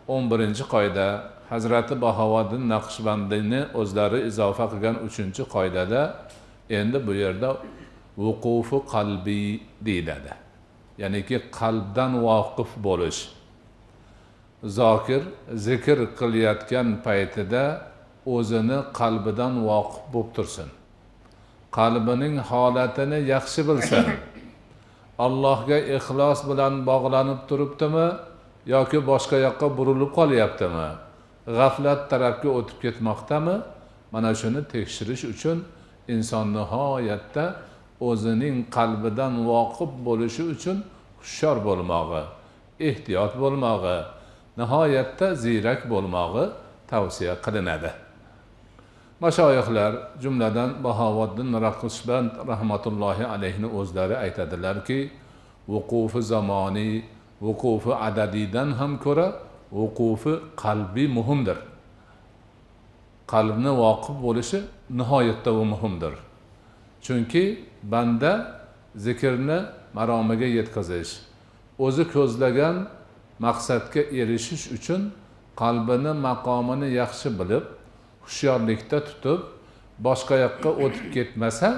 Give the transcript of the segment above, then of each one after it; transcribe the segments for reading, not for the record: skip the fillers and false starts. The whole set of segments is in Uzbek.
11-qoida Hazrati Bahovuddin Naqshbandiyni o'zlari izofa qilgan 3-qoidada endi bu yerda vuqufu qalbiy deyiladi. Ya'niki qalbdan voqif bo'lish. Zokir zikr qilayotgan paytida o'zini qalbidan voqif bo'lib tursin. Qalbining holatini yaxshi bilsin. Allohga ixlos bilan bog'lanib turibdimi yoki boshqa yoqqa burilib qolyaptimi? G'aflat tarafga o'tib ketmoqdami? Mana shuni tekshirish uchun inson nihoyatda o'zining qalbidan voqif bo'lishi uchun hushyor bo'lmog'i, ehtiyot bo'lmog'i, nihoyatda ziyrak bo'lmog'i tavsiya qilinadi. Mashoyixlar jumladan Bahovuddin Naqshband rahmatullohi alayhini o'zlari aytadilarki, vuqufi zamoniy, vuqufi adadiydan ham ko'ra vuqufi qalbiy muhimdir. Qalbni voqif bo'lishi nihoyatda muhimdir. Chunki banda zikrni maromiga yetkazish, o'zi ko'zlagan maqsadga erishish uchun qalbini maqomini yaxshi bilib, hushyorlikda tutib, boshqa yoqqa o'tib ketmasa,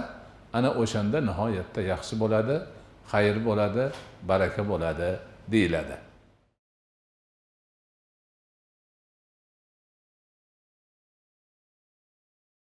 ana o'shanda nihoyatda yaxshi bo'ladi, xayr bo'ladi, baraka bo'ladi deyiladi.